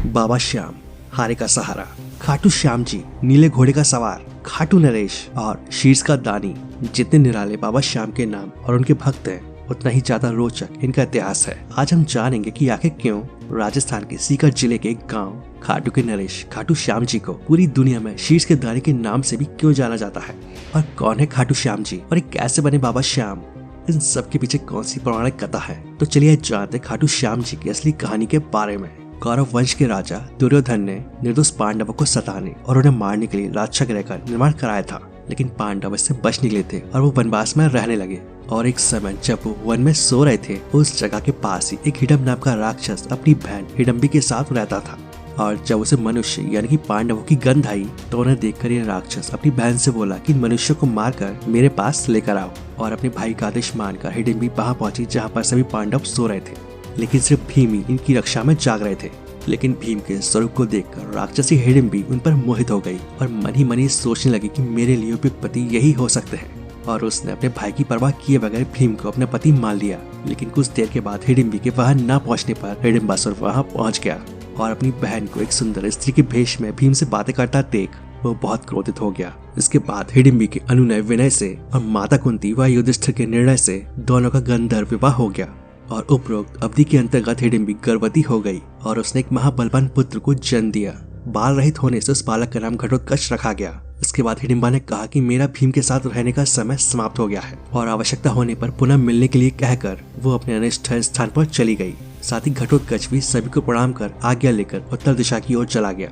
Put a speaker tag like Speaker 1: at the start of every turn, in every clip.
Speaker 1: बाबा श्याम, हारे का सहारा, खाटू श्याम जी, नीले घोड़े का सवार, खाटू नरेश और शीर्ष का दानी। जितने निराले बाबा श्याम के नाम और उनके भक्त हैं, उतना ही ज्यादा रोचक इनका इतिहास है। आज हम जानेंगे कि आखिर क्यों राजस्थान के सीकर जिले के एक गांव खाटू के नरेश खाटू श्याम जी को पूरी दुनिया में शीर्ष के दानी के नाम से भी क्यों जाना जाता है, और कौन है खाटू श्याम जी और एक कैसे बने बाबा श्याम। इन सब के पीछे कौन सी पौराणिक कथा है, तो चलिए जानते खाटू श्याम जी की असली कहानी के बारे में। कौरव वंश के राजा दुर्योधन ने निर्दोष पांडवों को सताने और उन्हें मारने के लिए राजगृह का निर्माण कराया था, लेकिन पांडव इससे बच निकले थे और वो वनवास में रहने लगे। और एक समय जब वो वन में सो रहे थे, उस जगह के पास ही एक हिडम्ब नाम का राक्षस अपनी बहन हिडम्बी के साथ रहता था। और जब उसे मनुष्य यानी कि पांडवों की गंध आई, तो उन्हें देखकर यह राक्षस अपनी बहन से बोला कि मनुष्य को मारकर मेरे पास लेकर आओ। और अपने भाई का आदेश मानकर हिडम्बी वहां पहुंची जहां पर सभी पांडव सो रहे थे, लेकिन सिर्फ भीम ही इनकी रक्षा में जाग रहे थे। लेकिन भीम के स्वरूप को देखकर राक्षसी हिडम्बी उन पर मोहित हो गई और मन ही मन सोचने लगी कि मेरे लिए भी पति यही हो सकते हैं। और उसने अपने भाई की परवाह किए बगैर भीम को अपना पति मान लिया। लेकिन कुछ देर के बाद हिडम्बी के वहां न पहुंचने पर हिडम्बासुर वहां पहुंच गया और अपनी बहन को एक सुंदर स्त्री के भेष में भीम से बातें करता देख वो बहुत क्रोधित हो गया। इसके बाद हिडम्बी के अनुनय विनय से और माता कुंती व युधिष्ठिर के निर्णय से दोनों का गंधर्व विवाह हो गया। और उपरोक्त अवधि के अंतर्गत हिडम्बी गर्भवती हो गई और उसने एक महाबलवान पुत्र को जन्म दिया। बाल रहित होने से उस बालक का नाम घटोत्कच रखा गया। इसके बाद हिडिम्बा ने कहा कि मेरा भीम के साथ रहने का समय समाप्त हो गया है, और आवश्यकता होने पर पुनः मिलने के लिए कहकर वो अपने अनिष्ट स्थान पर चली गई। साथ ही घटोत्कच भी सभी को प्रणाम कर आज्ञा लेकर उत्तर दिशा की ओर चला गया।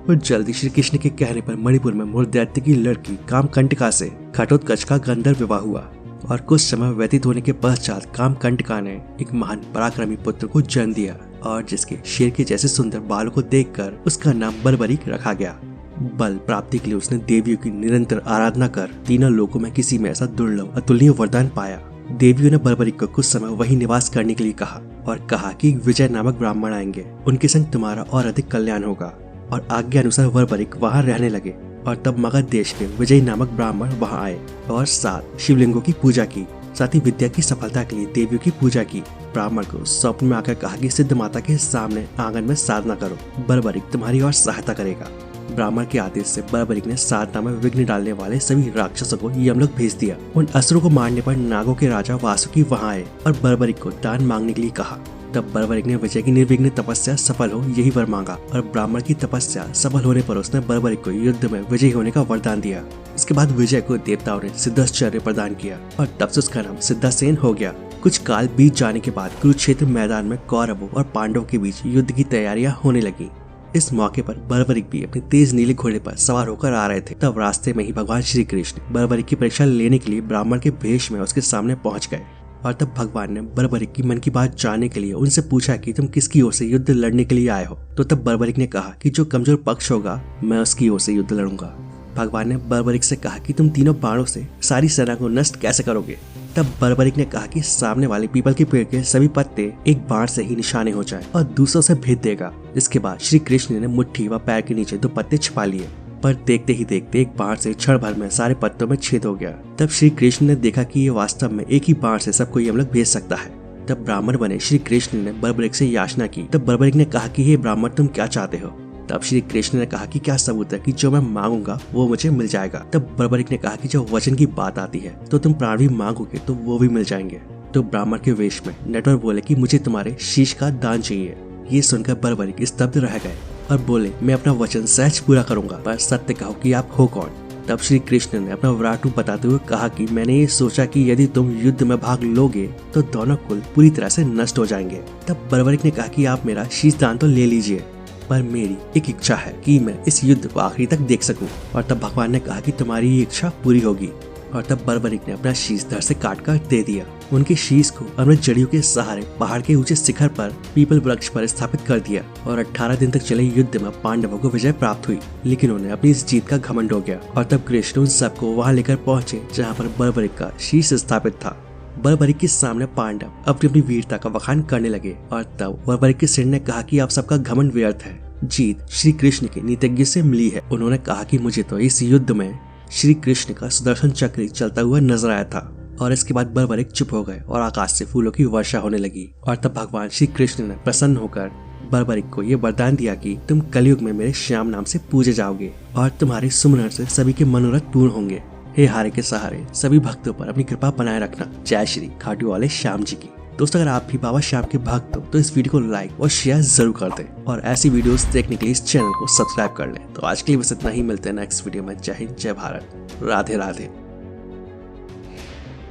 Speaker 1: और जल्दी श्री कृष्ण के कहने पर मणिपुर में मूल दैत्य की लड़की कामकंटका से घटोत्कच का गंधर्व विवाह हुआ। और कुछ समय व्यतीत होने के पश्चात कामकंटका ने एक महान पराक्रमी पुत्र को जन्म दिया, और जिसके शेर के जैसे सुंदर बालों को देखकर उसका नाम बर्बरीक रखा गया। बल प्राप्ति के लिए उसने देवियों की निरंतर आराधना कर तीनों लोकों में किसी में ऐसा दुर्लभ अतुलनीय वरदान पाया। देवियों ने बर्बरीक को कुछ समय वही निवास करने के लिए कहा और कहा कि विजय नामक ब्राह्मण आएंगे, उनके संग तुम्हारा और अधिक कल्याण होगा। और आज्ञा अनुसार बर्बरीक वहाँ रहने लगे। और तब मगध देश के विजय नामक ब्राह्मण वहाँ आए और 7 शिवलिंगों की पूजा की। साथ ही विद्या की सफलता के लिए देवियों की पूजा की। ब्राह्मण को स्वप्न में आकर कहा कि सिद्ध माता के सामने आंगन में साधना करो, बर्बरीक तुम्हारी और सहायता करेगा। ब्राह्मण के आदेश से बर्बरीक ने साधना में विघ्न डालने वाले सभी राक्षसों को यमलोक भेज दिया। उन असुरों को मारने पर नागों के राजा वासुकी वहाँ आए और बर्बरीक को दान मांगने के लिए कहा। तब बर्बरीक ने विजय की निर्विघ्न तपस्या सफल हो यही वर मांगा, और ब्राह्मण की तपस्या सफल होने पर उसने बर्बरीक को युद्ध में विजयी होने का वरदान दिया। इसके बाद विजय को देवताओं ने सिद्धाश्चर्य प्रदान किया और तब से उसका नाम सिद्धासेन हो गया। कुछ काल बीत जाने के बाद कुरुक्षेत्र मैदान में कौरवों और पांडवों के बीच युद्ध की तैयारियां होने लगी। इस मौके पर बर्बरीक भी अपने तेज नीले घोड़े पर सवार होकर आ रहे थे। तब रास्ते में ही भगवान श्री कृष्ण बर्बरीक की परीक्षा लेने के लिए ब्राह्मण के भेष में उसके सामने पहुंच गए। और तब भगवान ने बर्बरीक की मन की बात जानने के लिए उनसे पूछा कि तुम किसकी ओर से युद्ध लड़ने के लिए आए हो। तो तब बर्बरीक ने कहा कि जो कमजोर पक्ष होगा मैं उसकी ओर से युद्ध लड़ूंगा। भगवान ने बर्बरीक से कहा कि तुम तीनों बाणों से सारी सेना को नष्ट कैसे करोगे। तब बर्बरीक ने कहा कि सामने वाले पीपल के पेड़ के सभी पत्ते एक बाण से ही निशाने हो जाए और दूसरों से भेद देगा। इसके बाद श्री कृष्ण ने मुट्ठी व पैर के नीचे 2 पत्ते छिपा लिए, पर देखते ही देखते एक बाण से क्षण भर में सारे पत्तों में छेद हो गया। तब श्री कृष्ण ने देखा कि ये वास्तव में एक ही बाण से सबको यमलोक भेज सकता है। तब ब्राह्मण बने श्री कृष्ण ने बर्बरीक से याचना की। तब बर्बरीक ने कहा कि हे ब्राह्मण तुम क्या चाहते हो। तब श्री कृष्ण ने कहा कि क्या सबूत है कि जो मैं मांगूंगा वो मुझे मिल जाएगा। तब बर्बरीक ने कहा कि जब वचन की बात आती है तो तुम प्राण भी मांगोगे तो वो भी मिल जाएंगे। तो ब्राह्मण के वेश में नटवर बोले कि मुझे तुम्हारे शीश का दान चाहिए। ये सुनकर बर्बरीक स्तब्ध रह गए और बोले मैं अपना वचन सहज पूरा करूंगा, पर सत्य कहो कि आप हो कौन। तब श्री कृष्ण ने अपना विराट रूप बताते हुए कहा कि मैंने ये सोचा कि यदि तुम युद्ध में भाग लोगे तो दोनों कुल पूरी तरह से नष्ट हो जाएंगे। तब बर्बरीक ने कहा कि आप मेरा शीश दान तो ले लीजिए, पर मेरी एक इच्छा है कि मैं इस युद्ध को आखिरी तक देख सकूं। और तब भगवान ने कहा कि तुम्हारी ये इच्छा पूरी होगी। और तब बर्बरीक ने अपना शीश धड़ से काट कर दे दिया। उनके शीश को अमृत जड़ियों के सहारे पहाड़ के ऊंचे शिखर पर पीपल वृक्ष पर स्थापित कर दिया। और 18 दिन तक चले युद्ध में पांडवों को विजय प्राप्त हुई, लेकिन उन्हें अपनी इस जीत का घमंड हो गया। और तब कृष्ण उन सबको वहां लेकर पहुंचे जहाँ पर बर्बरीक का शीश स्थापित था। बर्बरीक के सामने पांडव अपनी अपनी वीरता का बखान करने लगे। और तब बर्बरीक के सिर ने कहा कि आप सबका घमंड व्यर्थ है, जीत श्री कृष्ण के नीतिज्ञ से मिली है। उन्होंने कहा कि मुझे तो इस युद्ध में श्री कृष्ण का सुदर्शन चक्र चलता हुआ नजर आया था। और इसके बाद बर्बरीक चुप हो गए और आकाश से फूलों की वर्षा होने लगी। और तब भगवान श्री कृष्ण ने प्रसन्न होकर बर्बरिक को ये वरदान दिया कि तुम कलयुग में मेरे श्याम नाम से पूजे जाओगे और तुम्हारे सुमरन से सभी के मनोरथ पूर्ण होंगे। हे हारे के सहारे सभी भक्तों पर अपनी कृपा बनाए रखना। जय श्री खाटू वाले श्याम जी की। दोस्तों, अगर आप भी बाबा श्याम के भक्त हो तो इस वीडियो को लाइक और शेयर जरूर कर दें और ऐसी वीडियोस देखने के लिए इस चैनल को सब्सक्राइब कर लें। तो आज के लिए बस इतना ही, मिलते हैं नेक्स्ट वीडियो में। जय हिंद, जय भारत, राधे राधे।